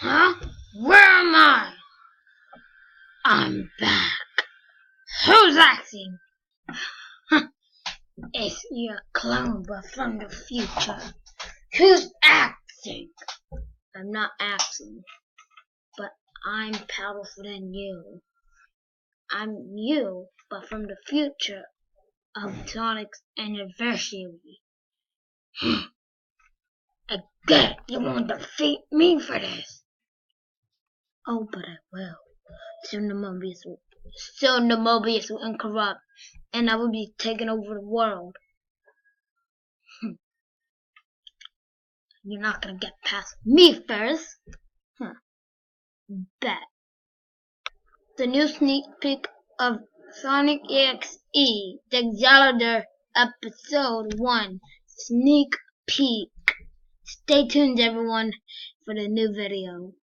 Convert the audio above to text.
Huh? Where am I? I'm back. Who's acting? It's your clone, but from the future. Who's acting? I'm not acting, but I'm powerful than you. I'm you, but from the future of Sonic's anniversary. I get it. You won't defeat me for this. Oh, but I will. Soon the Mobius will incorrupt, and I will be taking over the world. You're not gonna get past me first. Bet. The new sneak peek of Sonic EXE, the Exetior episode 1 sneak peek. Stay tuned everyone for the new video.